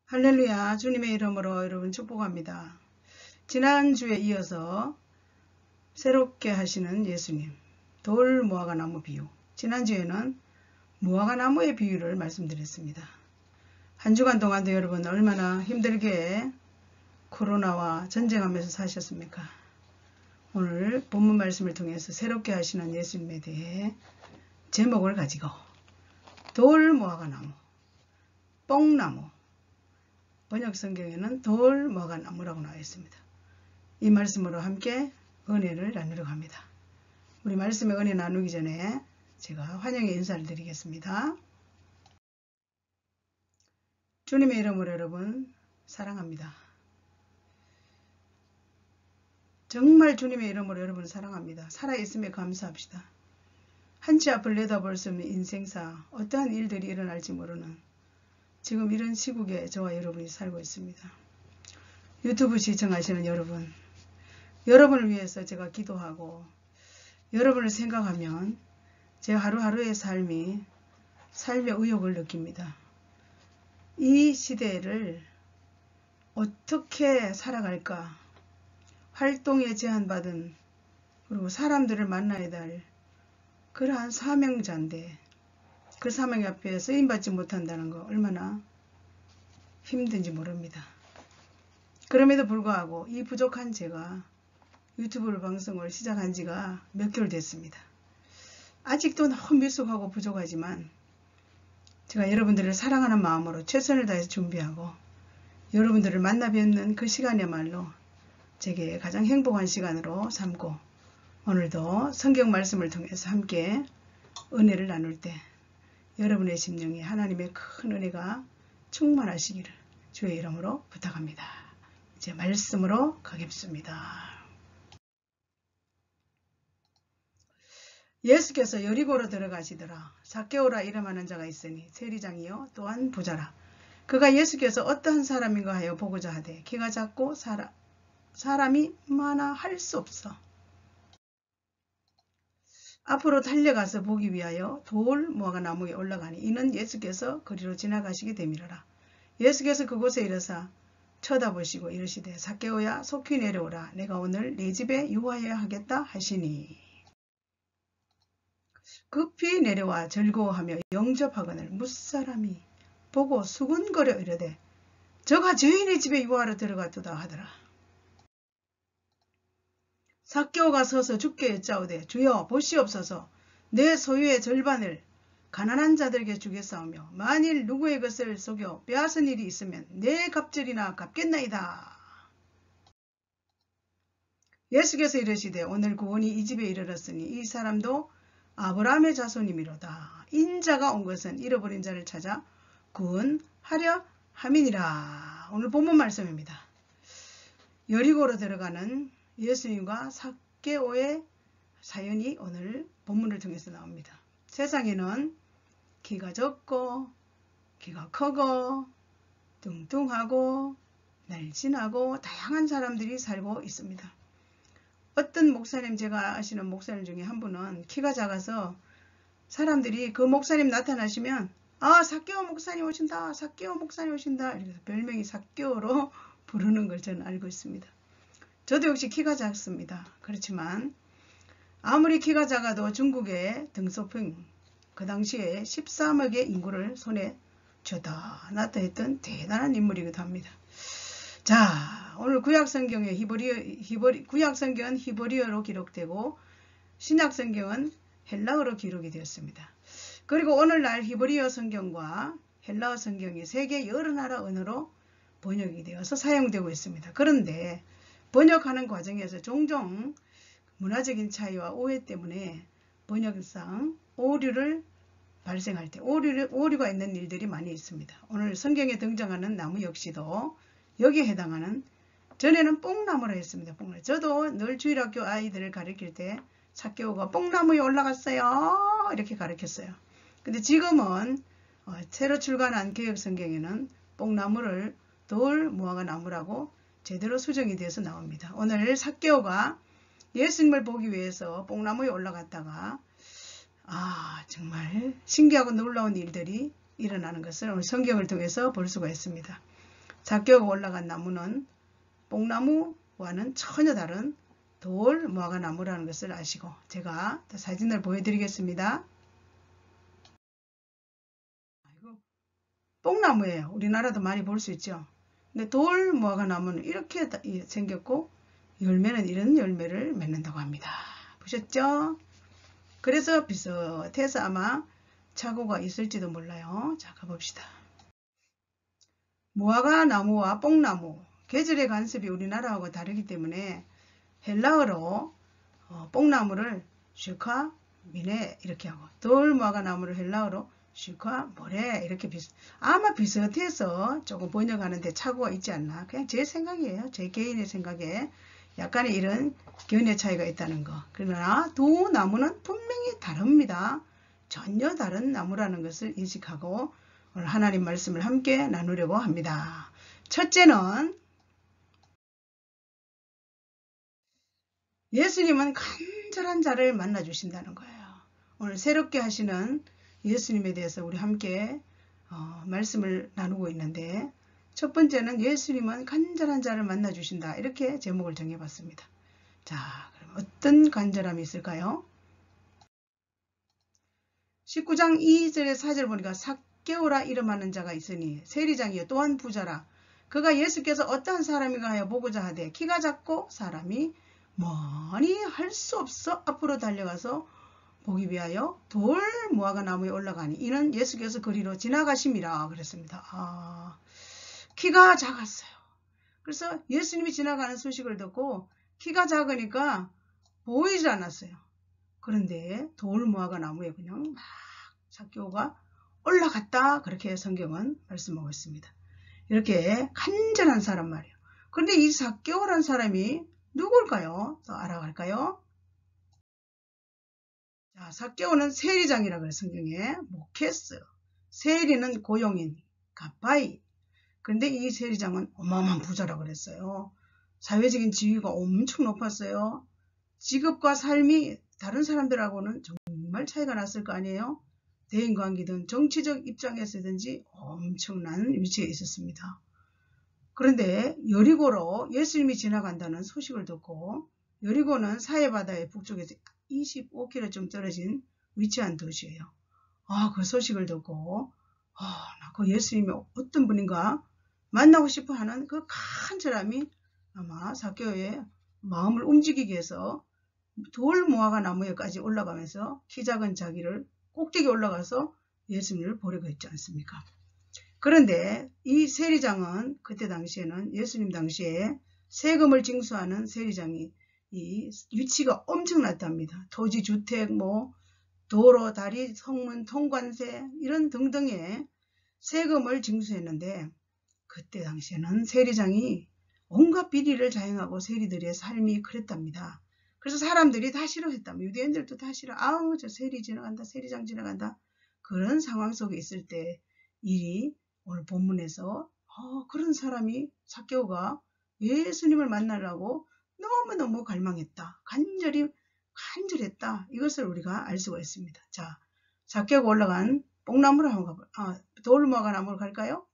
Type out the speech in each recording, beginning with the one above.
할렐루야. 주님의 이름으로 여러분 축복합니다. 지난주에 이어서 새롭게 하시는 예수님, 돌 무화과나무 비유. 지난주에는 무화과나무의 비유를 말씀드렸습니다. 한 주간 동안도 여러분 얼마나 힘들게 코로나와 전쟁하면서 사셨습니까? 오늘 본문 말씀을 통해서 새롭게 하시는 예수님에 대해 제목을 가지고 돌 무화과나무, 뽕나무, 번역 성경에는 돌 무화과나무라고 나와 있습니다. 이 말씀으로 함께 은혜를 나누려고 합니다. 우리 말씀의 은혜 나누기 전에 제가 환영의 인사를 드리겠습니다. 주님의 이름으로 여러분 사랑합니다. 정말 주님의 이름으로 여러분 사랑합니다. 살아있음에 감사합시다. 한치 앞을 내다볼 수 없는 인생사, 어떠한 일들이 일어날지 모르는 지금 이런 시국에 저와 여러분이 살고 있습니다. 유튜브 시청하시는 여러분, 여러분을 위해서 제가 기도하고 여러분을 생각하면 제 하루하루의 삶의 의욕을 느낍니다. 이 시대를 어떻게 살아갈까? 활동에 제한받은 그리고 사람들을 만나야 될 그러한 사명자인데 그 사명 앞에 쓰임받지 못한다는 거 얼마나 힘든지 모릅니다. 그럼에도 불구하고 이 부족한 제가 유튜브 방송을 시작한 지가 몇 개월 됐습니다. 아직도 너무 미숙하고 부족하지만 제가 여러분들을 사랑하는 마음으로 최선을 다해서 준비하고 여러분들을 만나 뵙는 그 시간이야말로 제게 가장 행복한 시간으로 삼고 오늘도 성경 말씀을 통해서 함께 은혜를 나눌 때 여러분의 심령에 하나님의 큰 은혜가 충만하시기를 주의 이름으로 부탁합니다. 이제 말씀으로 가겠습니다. 예수께서 여리고로 들어가시더라. 삭개오라 이름하는 자가 있으니 세리장이요 또한 부자라. 그가 예수께서 어떠한 사람인가 하여 보고자 하되 키가 작고 사람이 많아 할 수 없어. 앞으로 달려가서 보기 위하여 돌 무화과나무에 올라가니 이는 예수께서 거리로 지나가시게 되밀어라. 예수께서 그곳에 이르사 쳐다보시고 이르시되 삭개오야 속히 내려오라. 내가 오늘 내 집에 유하여야 하겠다 하시니 급히 내려와 즐거워하며 영접하거늘 무사람이 보고 수군거려 이르되 저가 주인의 집에 유하러 들어갔도다 하더라. 삭개오가 서서 주께 여짜오되 주여 보시옵소서 내 소유의 절반을 가난한 자들에게 주겠사오며 만일 누구의 것을 속여 빼앗은 일이 있으면 내 갑절이나 갚겠나이다. 예수께서 이르시되 오늘 구원이 이 집에 이르렀으니 이 사람도 아브라함의 자손이미로다. 인자가 온 것은 잃어버린 자를 찾아 구원하려 함이니라. 오늘 본문 말씀입니다. 여리고로 들어가는 예수님과 삭개오의 사연이 오늘 본문을 통해서 나옵니다. 세상에는 키가 적고 키가 크고 뚱뚱하고 날씬하고 다양한 사람들이 살고 있습니다. 어떤 목사님, 제가 아시는 목사님 중에 한 분은 키가 작아서 사람들이 그 목사님 나타나시면 아 삭개오 목사님 오신다, 삭개오 목사님 오신다 이렇게 별명이 삭개오로 부르는 걸 저는 알고 있습니다. 저도 역시 키가 작습니다. 그렇지만 아무리 키가 작아도 중국의 덩소핑 그 당시에 13억의 인구를 손에 쥐었다 놨다 했던 대단한 인물이기도 합니다. 자, 오늘 구약성경은 히브리어로 기록되고 신약성경은 헬라어로 기록이 되었습니다. 그리고 오늘날 히브리어 성경과 헬라어 성경이 세계 여러 나라 언어로 번역이 되어서 사용되고 있습니다. 그런데 번역하는 과정에서 종종 문화적인 차이와 오해 때문에 번역상 오류를 발생할 때 오류가 있는 일들이 많이 있습니다. 오늘 성경에 등장하는 나무 역시도 여기에 해당하는 전에는 뽕나무라 했습니다. 뽕나무. 저도 늘 주일학교 아이들을 가르칠 때 삭개오가 뽕나무에 올라갔어요 이렇게 가르쳤어요. 근데 지금은 새로 출간한 개혁성경에는 뽕나무를 돌 무화과나무라고 제대로 수정이 돼서 나옵니다. 오늘 삭개오가 예수님을 보기 위해서 뽕나무에 올라갔다가 정말 신기하고 놀라운 일들이 일어나는 것을 오늘 성경을 통해서 볼 수가 있습니다. 삭개오가 올라간 나무는 뽕나무와는 전혀 다른 돌 무화과 나무라는 것을 아시고, 제가 사진을 보여드리겠습니다. 뽕나무예요. 우리나라도 많이 볼 수 있죠. 근데 돌 무화과 나무는 이렇게 생겼고, 열매는 이런 열매를 맺는다고 합니다. 보셨죠? 그래서 비슷해서 아마 착오가 있을지도 몰라요. 자, 가봅시다. 무화과 나무와 뽕나무, 계절의 관습이 우리나라하고 다르기 때문에 헬라어로 뽕나무를 슈카 미네 이렇게 하고, 돌 무화과 나무를 헬라어로 슈카 모레 이렇게 아마 비슷해서 조금 번역하는데 착오가 있지 않나. 그냥 제 생각이에요. 제 개인의 생각에 약간의 이런 견해 차이가 있다는 거. 그러나 두 나무는 분명히 다릅니다. 전혀 다른 나무라는 것을 인식하고 오늘 하나님 말씀을 함께 나누려고 합니다. 첫째는 예수님은 간절한 자를 만나 주신다는 거예요. 오늘 새롭게 하시는 예수님에 대해서 우리 함께 말씀을 나누고 있는데, 첫 번째는 예수님은 간절한 자를 만나 주신다, 이렇게 제목을 정해봤습니다. 자, 그럼 어떤 간절함이 있을까요? 19장 2절의 4절 보니까 삭개오라 이름하는 자가 있으니 세리장이요 또한 부자라. 그가 예수께서 어떠한 사람인가 하여 보고자 하되 키가 작고 사람이 머니 할 수 없어 앞으로 달려가서 보기 위하여 돌 무화과 나무에 올라가니 이는 예수께서 거리로 지나가심이라 그랬습니다. 키가 작았어요. 그래서 예수님이 지나가는 소식을 듣고 키가 작으니까 보이지 않았어요. 그런데 돌 무화과 나무에 그냥 막 삭개오가 올라갔다, 그렇게 성경은 말씀하고 있습니다. 이렇게 간절한 사람 말이에요. 그런데 이 삭개오라는 사람이 누굴까요? 더 알아갈까요? 자, 삭개오는 세리장이라 그래요. 성경에 목했어요. 세리는 고용인, 가빠이. 그런데 이 세리장은 어마어마한 부자라 그랬어요. 사회적인 지위가 엄청 높았어요. 직업과 삶이 다른 사람들하고는 정말 차이가 났을 거 아니에요. 대인관계든 정치적 입장에서든지 엄청난 위치에 있었습니다. 그런데 여리고로 예수님이 지나간다는 소식을 듣고, 여리고는 사해바다의 북쪽에서 25km쯤 떨어진 위치한 도시예요. 그 소식을 듣고 그 예수님이 어떤 분인가 만나고 싶어 하는 그 간절함이 아마 삭개오의 마음을 움직이게 해서 돌 무화과 나무에까지 올라가면서 키 작은 자기를 꼭대기 올라가서 예수님을 보려고 했지 않습니까? 그런데 이 세리장은 그때 당시에는 예수님 당시에 세금을 징수하는 세리장이 이 위치가 엄청났답니다. 토지, 주택, 도로, 다리, 성문, 통관세 이런 등등의 세금을 징수했는데, 그때 당시에는 세리장이 온갖 비리를 자행하고 세리들의 삶이 그랬답니다. 그래서 사람들이 다 싫어했답니다. 유대인들도 다 싫어. 저 세리 지나간다, 세리장 지나간다. 그런 상황 속에 있을 때 일이 오늘 본문에서 그런 사람이 삭개오가 예수님을 만나려고 너무너무 갈망했다, 간절했다, 이것을 우리가 알 수가 있습니다. 자, 삭개오가 올라간 뽕나무로 한번 돌 무화과 나무로 갈까요?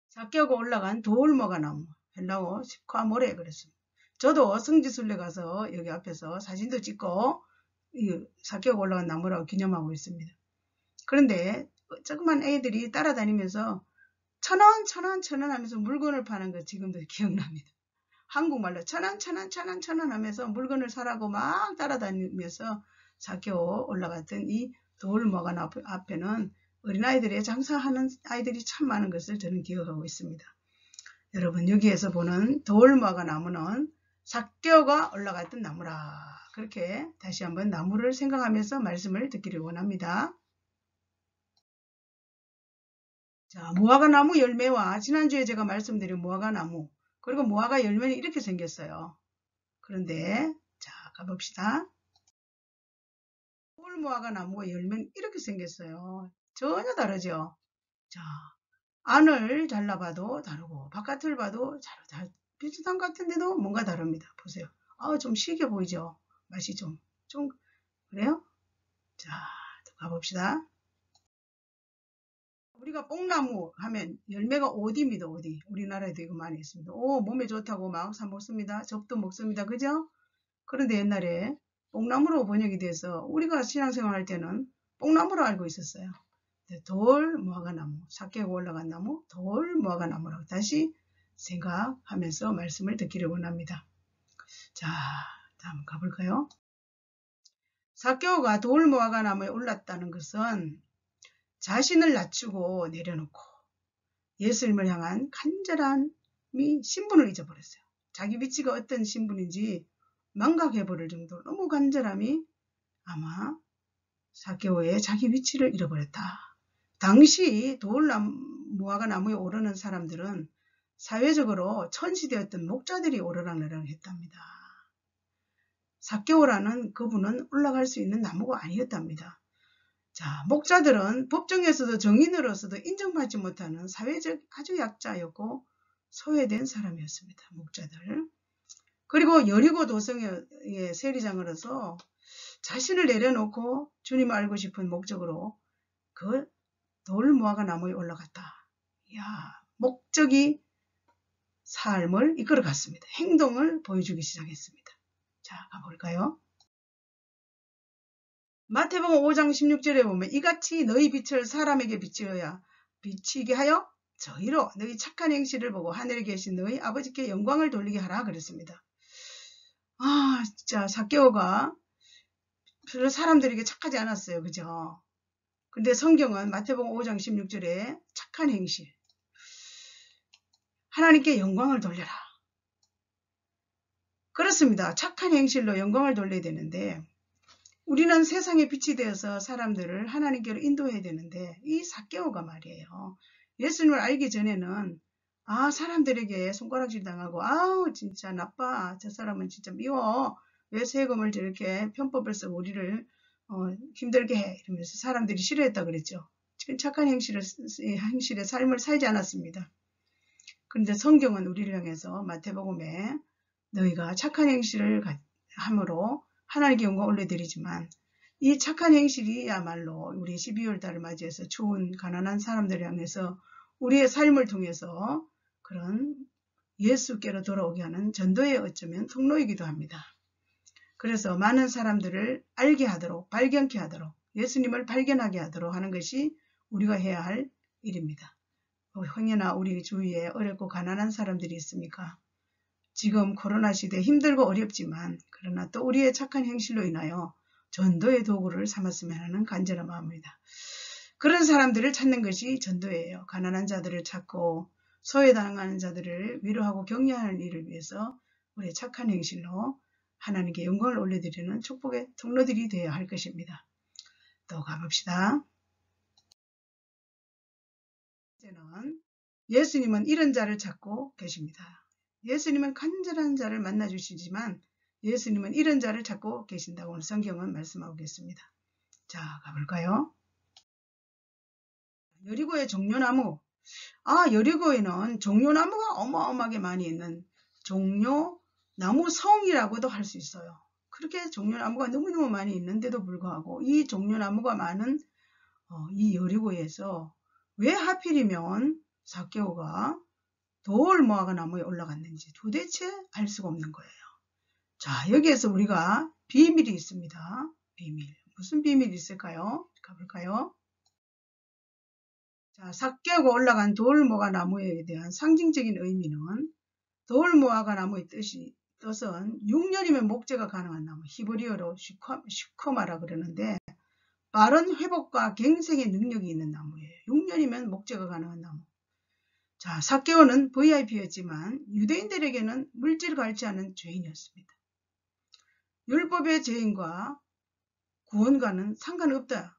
삭개오가 올라간 돌 무화과 나무, 헬라어 시카모레 그랬습니다. 저도 성지순례 가서 여기 앞에서 사진도 찍고 삭개오가 올라간 나무라고 기념하고 있습니다. 그런데 조그만 애들이 따라다니면서 1,000원, 1,000원, 1,000원 하면서 물건을 파는 거 지금도 기억납니다. 한국말로 1,000원, 1,000원, 1,000원, 1,000원 하면서 물건을 사라고 막 따라다니면서 삭개오 올라갔던 이 돌 무화과 앞에는 어린아이들이 장사하는 아이들이 참 많은 것을 저는 기억하고 있습니다. 여러분, 여기에서 보는 돌 무화과 나무는 삭개오가 올라갔던 나무라, 그렇게 다시 한번 나무를 생각하면서 말씀을 듣기를 원합니다. 자, 무화과 나무 열매와 지난주에 제가 말씀드린 무화과 나무, 그리고 무화과 열매는 이렇게 생겼어요. 그런데 자, 가봅시다. 돌 무화과 나무와 열매는 이렇게 생겼어요. 전혀 다르죠. 자, 안을 잘라봐도 다르고 바깥을 봐도 비슷한 것 같은데도 뭔가 다릅니다. 보세요. 좀 시게 보이죠? 맛이 좀 그래요? 자, 또 가봅시다. 우리가 뽕나무 하면 열매가 오디입니다. 오디. 우리나라에도 이거 많이 있습니다. 오, 몸에 좋다고 막 사 먹습니다. 접도 먹습니다. 그죠? 그런데 옛날에 뽕나무로 번역이 돼서 우리가 신앙생활 할 때는 뽕나무로 알고 있었어요. 돌, 무화과나무, 삭개가 올라간 나무, 돌, 무화과나무라고 다시 생각하면서 말씀을 듣기를 원합니다. 자, 다음 가볼까요? 삭개오가 돌, 무화과나무에 올랐다는 것은 자신을 낮추고 내려놓고 예수님을 향한 간절함이 신분을 잊어버렸어요. 자기 위치가 어떤 신분인지 망각해버릴 정도로 너무 간절함이 아마 삭개오의 자기 위치를 잃어버렸다. 당시 무화과나무에 오르는 사람들은 사회적으로 천시되었던 목자들이 오르락내락 했답니다. 삭개오라는 그분은 올라갈 수 있는 나무가 아니었답니다. 자, 목자들은 법정에서도 정인으로서도 인정받지 못하는 사회적 아주 약자였고 소외된 사람이었습니다. 목자들. 그리고 여리고 도성의 세리장으로서 자신을 내려놓고 주님을 알고 싶은 목적으로 그 돌무화과나무에 올라갔다. 이야, 목적이 삶을 이끌어갔습니다. 행동을 보여주기 시작했습니다. 자, 가볼까요? 마태복음 5장 16절에 보면 이같이 너희 빛을 사람에게 비치게 하여 저희로 너희 착한 행실을 보고 하늘에 계신 너희 아버지께 영광을 돌리게 하라 그랬습니다. 아, 진짜 삭개오가 별로 사람들에게 착하지 않았어요. 그죠? 근데 성경은 마태복음 5장 16절에 착한 행실, 하나님께 영광을 돌려라. 그렇습니다. 착한 행실로 영광을 돌려야 되는데 우리는 세상의 빛이 되어서 사람들을 하나님께로 인도해야 되는데 이 삭개오가 말이에요. 예수님을 알기 전에는 사람들에게 손가락질 당하고 아우 진짜 나빠. 저 사람은 진짜 미워. 왜 세금을 저렇게 편법을 써 우리를 힘들게 해. 이러면서 사람들이 싫어했다 그랬죠. 지금 착한 행실의 삶을 살지 않았습니다. 그런데 성경은 우리를 향해서 마태복음에 너희가 착한 행실을 함으로 하나님께 영광 올려드리지만 이 착한 행실이야말로 우리 12월 달을 맞이해서 추운 가난한 사람들을 향해서 우리의 삶을 통해서 그런 예수께로 돌아오게 하는 전도의 어쩌면 통로이기도 합니다. 그래서 많은 사람들을 알게 하도록 발견케 하도록 예수님을 발견하게 하도록 하는 것이 우리가 해야 할 일입니다. 형제나 우리 주위에 어렵고 가난한 사람들이 있습니까? 지금 코로나 시대 힘들고 어렵지만 그러나 또 우리의 착한 행실로 인하여 전도의 도구를 삼았으면 하는 간절한 마음입니다. 그런 사람들을 찾는 것이 전도예요. 가난한 자들을 찾고 소외당하는 자들을 위로하고 격려하는 일을 위해서 우리의 착한 행실로 하나님께 영광을 올려드리는 축복의 통로들이 되어야 할 것입니다. 또 가봅시다. 이제는 예수님은 이런 자를 찾고 계십니다. 예수님은 간절한 자를 만나주시지만 예수님은 이런 자를 찾고 계신다고 성경은 말씀하고 있습니다. 자, 가볼까요? 여리고의 종려나무. 여리고에는 종려나무가 어마어마하게 많이 있는 종려나무 성이라고도 할 수 있어요. 그렇게 종려나무가 너무너무 많이 있는데도 불구하고 이 종려나무가 많은 이 여리고에서 왜 하필이면 삭개오가 돌무화과나무에 올라갔는지 도대체 알 수가 없는 거예요. 자, 여기에서 우리가 비밀이 있습니다. 비밀. 무슨 비밀이 있을까요? 가볼까요? 자, 삭개오가 올라간 돌무화과나무에 대한 상징적인 의미는 돌무화과나무의 뜻은 6년이면 목재가 가능한 나무, 히브리어로 슈커마라 그러는데 빠른 회복과 갱생의 능력이 있는 나무예요. 6년이면 목재가 가능한 나무. 자, 삭개오는 VIP였지만 유대인들에게는 물질을 갈지 않은 죄인이었습니다. 율법의 죄인과 구원과는 상관없다.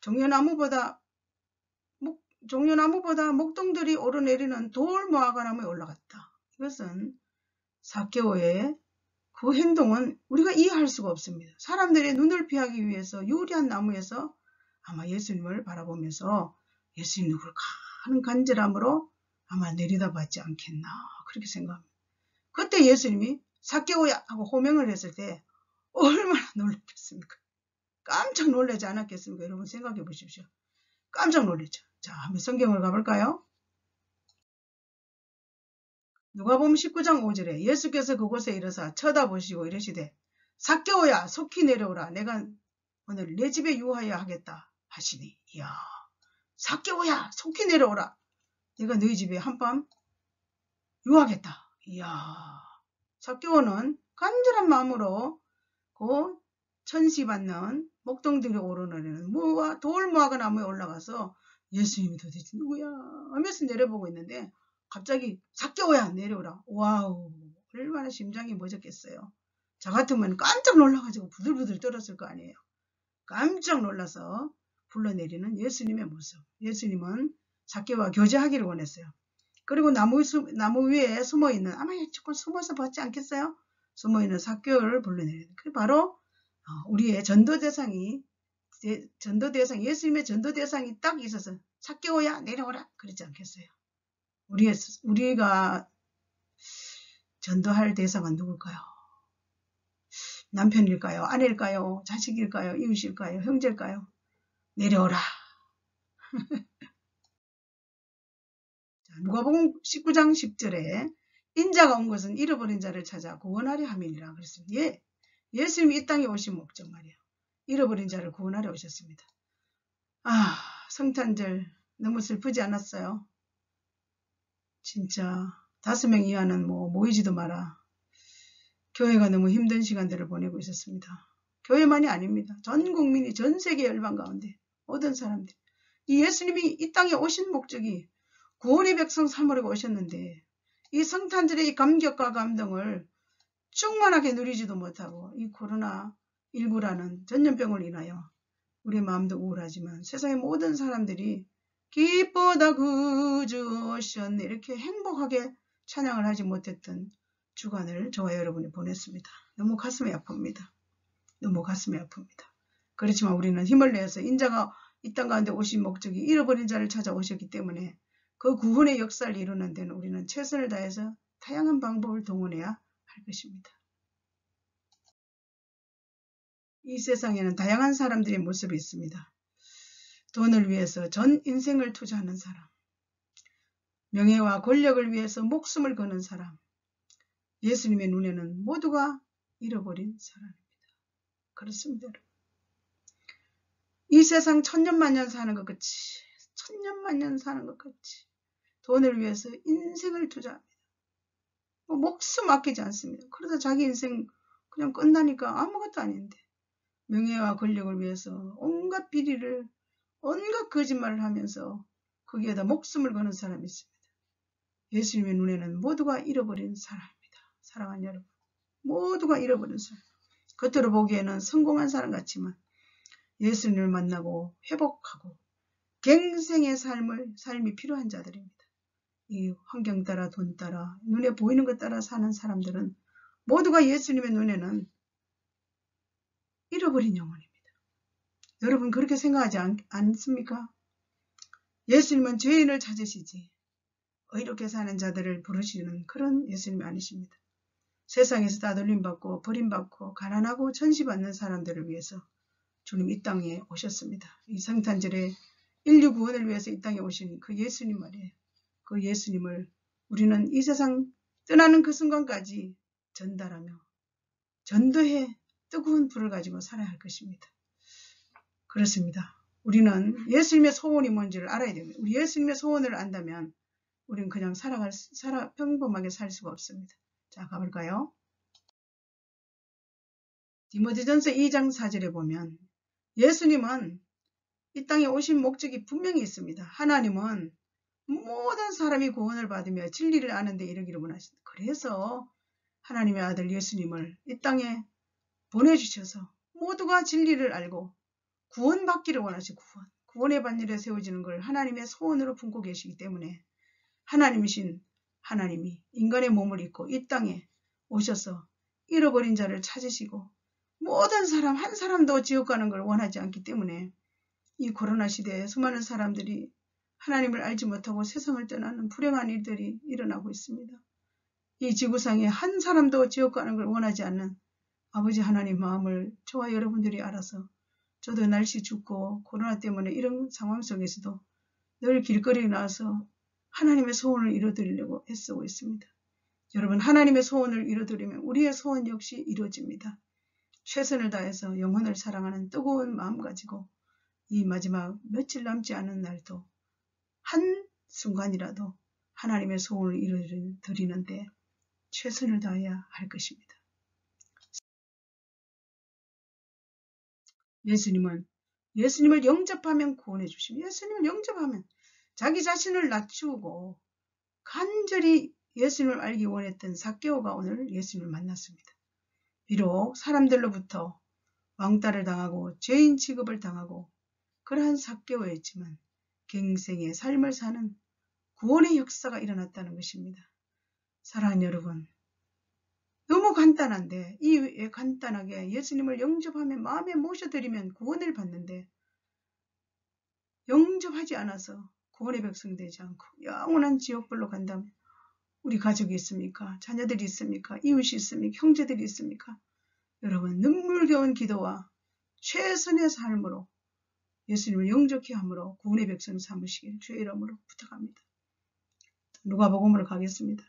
종려나무보다 목동들이 오르내리는 돌무화과나무에 올라갔다. 이것은 삭개오의 그 행동은 우리가 이해할 수가 없습니다. 사람들의 눈을 피하기 위해서 유리한 나무에서 아마 예수님을 바라보면서 예수님 누굴까 하는 간절함으로 아마 내려다봤지 않겠나 그렇게 생각합니다. 그때 예수님이 삭개오야 하고 호명을 했을 때 얼마나 놀랐겠습니까? 깜짝 놀라지 않았겠습니까? 여러분 생각해 보십시오. 깜짝 놀랐죠. 자, 한번 성경을 가볼까요? 누가복음 19장 5절에 예수께서 그곳에 이르사 쳐다보시고 이르시되 삭개오야 속히 내려오라. 내가 오늘 내 집에 유하여 하겠다 하시니. 이야, 삭개오야 속히 내려오라. 내가 너희 집에 한밤 유하겠다. 이야, 삭개오는 간절한 마음으로 그 천시받는 목동들이 오르내리는 무화 돌무화과 나무에 올라가서 예수님이 도대체 누구야 하면서 내려보고 있는데 갑자기 삭개오야 내려오라. 와우, 얼마나 심장이 멎었겠어요. 저 같으면 깜짝 놀라가지고 부들부들 떨었을 거 아니에요. 깜짝 놀라서 불러내리는 예수님의 모습. 예수님은 삭개오와 교제하기를 원했어요. 그리고 나무 위에 숨어있는, 아마 조금 숨어서 봤지 않겠어요? 숨어있는 삭개오를 불러내리는. 그 바로 우리의 전도 대상이 예수님의 전도 대상이 딱 있어서 삭개오야 내려오라 그러지 않겠어요? 우리가 전도할 대상은 누굴까요? 남편일까요? 아내일까요? 자식일까요? 이웃일까요? 형제일까요? 내려오라. 누가복음 19장 10절에 인자가 온 것은 잃어버린 자를 찾아 구원하려 함이니라 그랬습니다. 예, 예수님이 이 땅에 오신 목적 말이에요. 잃어버린 자를 구원하려 오셨습니다. 아, 성탄절 너무 슬프지 않았어요? 진짜 5명 이하는 모이지도 마라. 교회가 너무 힘든 시간들을 보내고 있었습니다. 교회만이 아닙니다. 전 국민이, 전 세계 열방 가운데 모든 사람들, 이 예수님이 이 땅에 오신 목적이 구원의 백성 삼으려고 오셨는데 이 성탄절의 이 감격과 감동을 충만하게 누리지도 못하고 이 코로나19라는 전염병을 인하여 우리 마음도 우울하지만 세상의 모든 사람들이 기뻐다 구주 오셨네 이렇게 행복하게 찬양을 하지 못했던 주간을 저와 여러분이 보냈습니다. 너무 가슴이 아픕니다. 너무 가슴이 아픕니다. 그렇지만 우리는 힘을 내서 인자가 이 땅 가운데 오신 목적이 잃어버린 자를 찾아오셨기 때문에 그 구원의 역사를 이루는 데는 우리는 최선을 다해서 다양한 방법을 동원해야 할 것입니다. 이 세상에는 다양한 사람들의 모습이 있습니다. 돈을 위해서 전 인생을 투자하는 사람, 명예와 권력을 위해서 목숨을 거는 사람, 예수님의 눈에는 모두가 잃어버린 사람입니다. 그렇습니다. 이 세상 천년만년 사는 것 같이, 천년만년 사는 것 같이 돈을 위해서 인생을 투자합니다. 목숨 아끼지 않습니다. 그러다 자기 인생 그냥 끝나니까 아무것도 아닌데 명예와 권력을 위해서 온갖 비리를, 온갖 거짓말을 하면서 거기에다 목숨을 거는 사람이 있습니다. 예수님의 눈에는 모두가 잃어버린 사람입니다. 사랑하는 여러분, 모두가 잃어버린 사람. 겉으로 보기에는 성공한 사람 같지만 예수님을 만나고 회복하고 갱생의 삶이 필요한 자들입니다. 이 환경 따라 돈 따라 눈에 보이는 것 따라 사는 사람들은 모두가 예수님의 눈에는 잃어버린 영혼입니다. 여러분 그렇게 생각하지 않습니까? 예수님은 죄인을 찾으시지 의롭게 사는 자들을 부르시는 그런 예수님이 아니십니다. 세상에서 따돌림받고 버림받고 가난하고 천시받는 사람들을 위해서 주님 이 땅에 오셨습니다. 이 성탄절에 인류 구원을 위해서 이 땅에 오신 그 예수님 말이에요. 그 예수님을 우리는 이 세상 떠나는 그 순간까지 전달하며 전도해 뜨거운 불을 가지고 살아야 할 것입니다. 그렇습니다. 우리는 예수님의 소원이 뭔지를 알아야 됩니다. 우리 예수님의 소원을 안다면 우리는 그냥 평범하게 살 수가 없습니다. 자, 가볼까요? 디모데전서 2장 4절에 보면 예수님은 이 땅에 오신 목적이 분명히 있습니다. 하나님은 모든 사람이 구원을 받으며 진리를 아는 데 이르기를 원하신다. 그래서 하나님의 아들 예수님을 이 땅에 보내주셔서 모두가 진리를 알고 구원받기를 원하시고 구원의 반열에 세워지는 걸 하나님의 소원으로 품고 계시기 때문에 하나님이신 하나님이 인간의 몸을 입고 이 땅에 오셔서 잃어버린 자를 찾으시고 모든 사람 한 사람도 지옥 가는 걸 원하지 않기 때문에 이 코로나 시대에 수많은 사람들이 하나님을 알지 못하고 세상을 떠나는 불행한 일들이 일어나고 있습니다. 이 지구상에 한 사람도 지옥 가는 걸 원하지 않는 아버지 하나님 마음을 저와 여러분들이 알아서 저도 날씨 춥고 코로나 때문에 이런 상황 속에서도 늘 길거리에 나와서 하나님의 소원을 이루어드리려고 애쓰고 있습니다. 여러분, 하나님의 소원을 이루어드리면 우리의 소원 역시 이루어집니다. 최선을 다해서 영혼을 사랑하는 뜨거운 마음 가지고 이 마지막 며칠 남지 않은 날도 한 순간이라도 하나님의 소원을 이루어드리는데 최선을 다해야 할 것입니다. 예수님을 영접하면 구원해 주십니다. 예수님을 영접하면 자기 자신을 낮추고 간절히 예수님을 알기 원했던 삭개오가 오늘 예수님을 만났습니다. 비록 사람들로부터 왕따를 당하고 죄인 취급을 당하고 그러한 삭개오였지만 갱생의 삶을 사는 구원의 역사가 일어났다는 것입니다. 사랑하는 여러분, 너무 간단한데 이 간단하게 예수님을 영접하면 마음에 모셔드리면 구원을 받는데 영접하지 않아서 구원의 백성 되지 않고 영원한 지옥불로 간다면 우리 가족이 있습니까? 자녀들이 있습니까? 이웃이 있습니까? 형제들이 있습니까? 여러분, 눈물겨운 기도와 최선의 삶으로 예수님을 영접케 함으로 구원의 백성 삼으시길 주의 이름으로 부탁합니다. 누가복음으로 가겠습니다.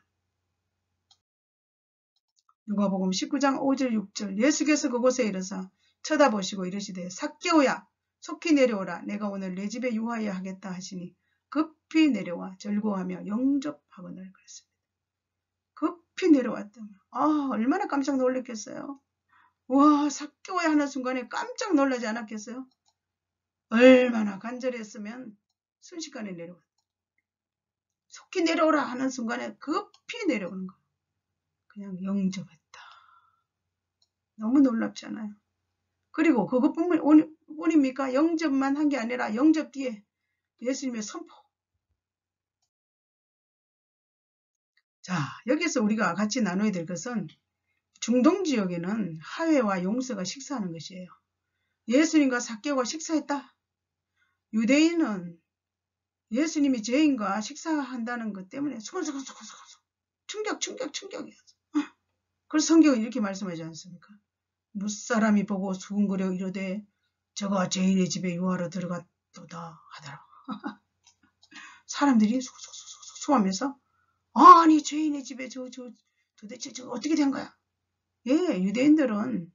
누가복음 19장 5절 6절 예수께서 그곳에 이르사 쳐다보시고 이르시되 삭개오야 속히 내려오라 내가 오늘 내 집에 유하여 하겠다 하시니 급히 내려와 절거하며 영접하거늘 그랬습니다. 급히 내려왔다면 얼마나 깜짝 놀랐겠어요. 와, 삭개오야 하는 순간에 깜짝 놀라지 않았겠어요? 얼마나 간절했으면 순식간에 내려왔다. 속히 내려오라 하는 순간에 급히 내려오는 거예요. 그냥 영접했다. 너무 놀랍잖아요. 그리고 그것뿐입니까? 영접만 한 게 아니라 영접 뒤에 예수님의 선포. 자, 여기서 우리가 같이 나눠야 될 것은 중동 지역에는 하회와 용서가 식사하는 것이에요. 예수님과 삭개오가 식사했다. 유대인은 예수님이 죄인과 식사한다는 것 때문에 충격이었어. 그래서 성경은 이렇게 말씀하지 않습니까? 무사람이 보고 수군거려 이르되 저가 죄인의 집에 유하러 들어갔도다 하더라. 사람들이 수하면서 아니 죄인의 집에 도대체 저 어떻게 된 거야? 예, 유대인들은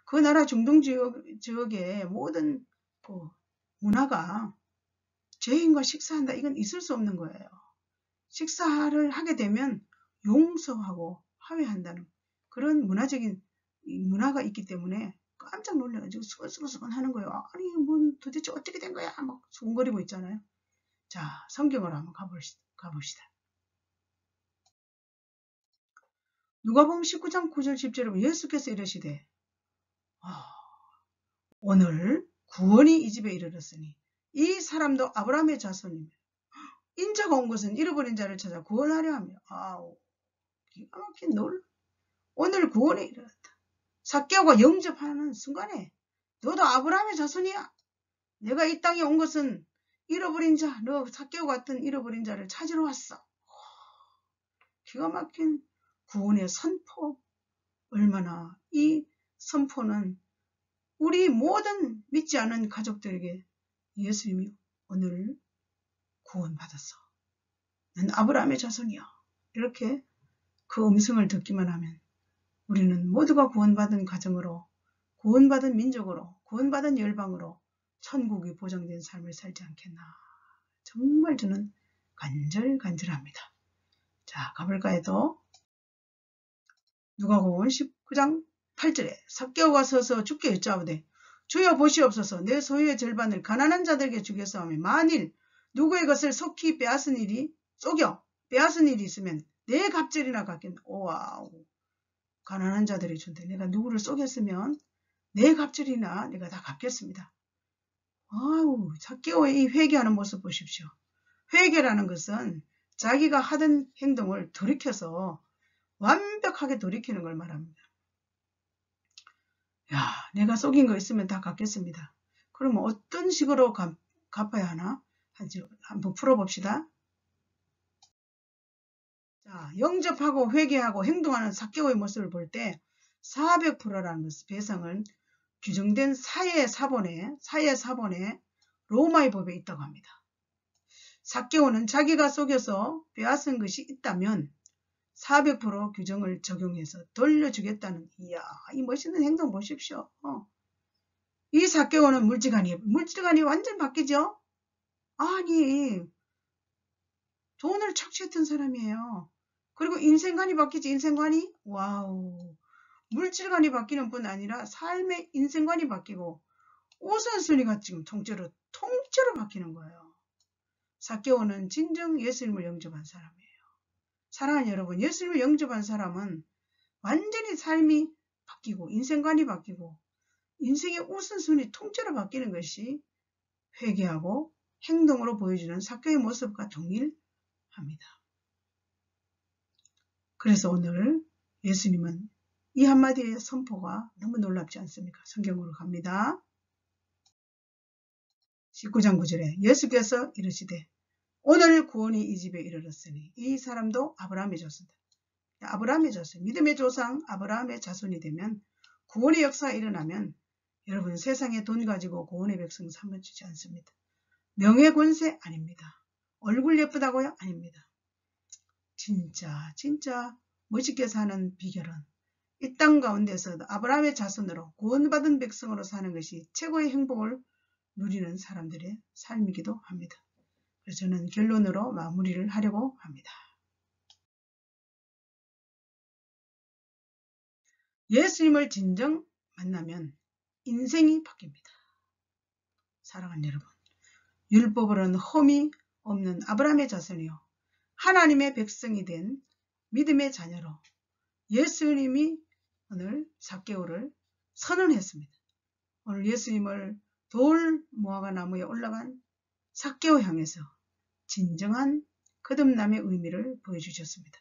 그 나라 중동 지역의 모든 그 문화가 죄인과 식사한다 이건 있을 수 없는 거예요. 식사를 하게 되면 용서하고 화해한다는 그런 문화적인 문화가 있기 때문에 깜짝 놀라가지고 수근수근 하는 거예요. 아니 뭐 도대체 어떻게 된 거야? 막 수근거리고 있잖아요. 자, 성경으로 한번 가봅시다. 누가복음 19장 9절 10절에 예수께서 이르시되 오늘 구원이 이 집에 이르렀으니 이 사람도 아브라함의 자손이며 인자가 온 것은 잃어버린 자를 찾아 구원하려 하며 기가 막힌 오늘 구원에 이르렀다. 삭개오가 영접하는 순간에 너도 아브라함의 자손이야. 내가 이 땅에 온 것은 잃어버린 자, 너 삭개오 같은 잃어버린 자를 찾으러 왔어. 기가 막힌 구원의 선포. 얼마나 이 선포는 우리 모든 믿지 않은 가족들에게 예수님이 오늘 구원받았어. 난 아브라함의 자손이야. 이렇게 그 음성을 듣기만 하면 우리는 모두가 구원받은 가정으로, 구원받은 민족으로, 구원받은 열방으로 천국이 보장된 삶을 살지 않겠나. 정말 저는 간절합니다. 자, 가볼까요 또? 누가복음 19장 8절에 삭개오가 서서 주께 여짜오되 주여 보시옵소서 내 소유의 절반을 가난한 자들에게 주겠사오며 만일 누구의 것을 속히 빼앗은 일이 있으면 내 갑절이나 갚겠나. 오와우. 가난한 자들이 준대. 내가 누구를 속였으면 내 갑절이나 내가 다 갚겠습니다. 아우, 삭개오의 이 회개하는 모습 보십시오. 회개라는 것은 자기가 하던 행동을 돌이켜서 완벽하게 돌이키는 걸 말합니다. 야, 내가 속인 거 있으면 다 갚겠습니다. 그러면 어떤 식으로 갚아야 하나? 한번 풀어봅시다. 자, 영접하고 회개하고 행동하는 삭개오의 모습을 볼 때 400%라는 배상은 규정된 사회 사본에 로마의 법에 있다고 합니다. 삭개오는 자기가 속여서 빼앗은 것이 있다면 400% 규정을 적용해서 돌려주겠다는, 이야, 이 멋있는 행동 보십시오. 이 삭개오는 물질관이 완전 바뀌죠. 아니, 돈을 착취했던 사람이에요. 그리고 인생관이 바뀌지. 인생관이, 와우, 물질관이 바뀌는 뿐 아니라 삶의 인생관이 바뀌고 우선순위가 지금 통째로 바뀌는 거예요. 삭개오는 진정 예수님을 영접한 사람이에요. 사랑하는 여러분, 예수님을 영접한 사람은 완전히 삶이 바뀌고 인생관이 바뀌고 인생의 우선순위 통째로 바뀌는 것이 회개하고 행동으로 보여주는 삭개오의 모습과 동일합니다. 그래서 오늘 예수님은 이 한마디의 선포가 너무 놀랍지 않습니까? 성경으로 갑니다. 19장 9절에 예수께서 이르시되 오늘 구원이 이 집에 이르렀으니 이 사람도 아브라함의 자손이다. 아브라함의 자손, 믿음의 조상 아브라함의 자손이 되면 구원의 역사가 일어나면 여러분 세상에 돈 가지고 구원의 백성 삼아주지 않습니다. 명예 권세 아닙니다. 얼굴 예쁘다고요? 아닙니다. 진짜 멋있게 사는 비결은 이 땅 가운데서 아브라함의 자손으로 구원받은 백성으로 사는 것이 최고의 행복을 누리는 사람들의 삶이기도 합니다. 그래서 저는 결론으로 마무리를 하려고 합니다. 예수님을 진정 만나면 인생이 바뀝니다. 사랑하는 여러분, 율법으로는 흠이 없는 아브라함의 자손이요 하나님의 백성이 된 믿음의 자녀로 예수님이 오늘 삭개오를 선언했습니다. 오늘 예수님을 돌 무화과 나무에 올라간 삭개오 향해서 진정한 거듭남의 의미를 보여주셨습니다.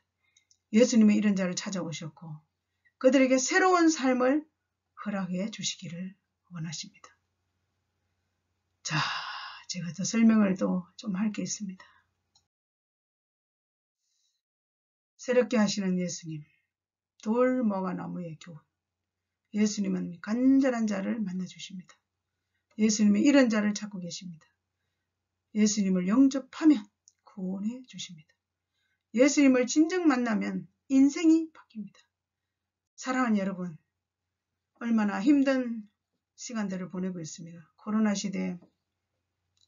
예수님이 이런 자를 찾아오셨고 그들에게 새로운 삶을 허락해 주시기를 원하십니다. 자, 제가 더 설명을 또 좀 할 게 있습니다. 새롭게 하시는 예수님, 돌 무화과 나무의 교훈. 예수님은 간절한 자를 만나주십니다. 예수님이 이런 자를 찾고 계십니다. 예수님을 영접하면 구원해 주십니다. 예수님을 진정 만나면 인생이 바뀝니다. 사랑하는 여러분, 얼마나 힘든 시간들을 보내고 있습니다. 코로나 시대에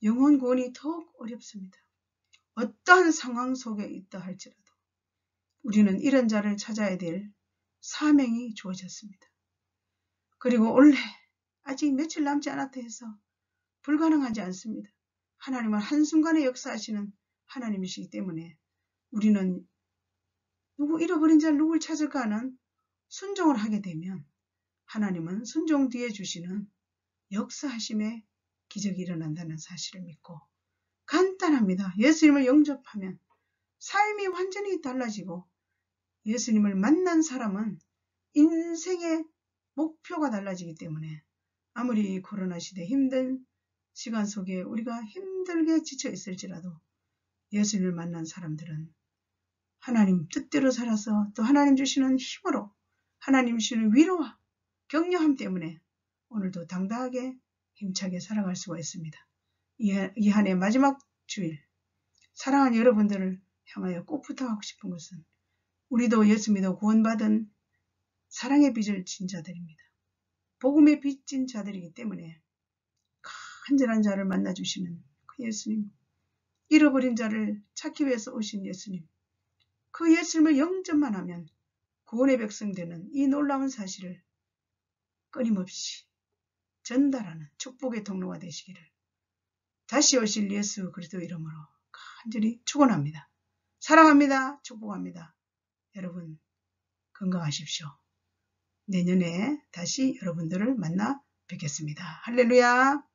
영혼 구원이 더욱 어렵습니다. 어떠한 상황 속에 있다 할지라도 우리는 이런 자를 찾아야 될 사명이 주어졌습니다. 그리고 올해 아직 며칠 남지 않았다 해서 불가능하지 않습니다. 하나님은 한순간에 역사하시는 하나님이시기 때문에 우리는 누구 잃어버린 자를 누굴 찾을까 하는 순종을 하게 되면 하나님은 순종 뒤에 주시는 역사하심의 기적이 일어난다는 사실을 믿고 간단합니다. 예수님을 영접하면 삶이 완전히 달라지고 예수님을 만난 사람은 인생의 목표가 달라지기 때문에 아무리 코로나 시대 힘든 시간 속에 우리가 힘들게 지쳐 있을지라도 예수님을 만난 사람들은 하나님 뜻대로 살아서 또 하나님 주시는 힘으로 하나님 주시는 위로와 격려함 때문에 오늘도 당당하게 힘차게 살아갈 수가 있습니다. 이 한 해 마지막 주일 사랑하는 여러분들을 향하여 꼭 부탁하고 싶은 것은 우리도 예수 믿어 구원받은 사랑의 빚을 진 자들입니다. 복음의 빚진 자들이기 때문에 간절한 자를 만나주시는 그 예수님, 잃어버린 자를 찾기 위해서 오신 예수님, 그 예수님을 영접만 하면 구원의 백성 되는 이 놀라운 사실을 끊임없이 전달하는 축복의 통로가 되시기를 다시 오실 예수 그리스도 이름으로 간절히 축원합니다. 사랑합니다. 축복합니다. 여러분 건강하십시오. 내년에 다시 여러분들을 만나 뵙겠습니다. 할렐루야.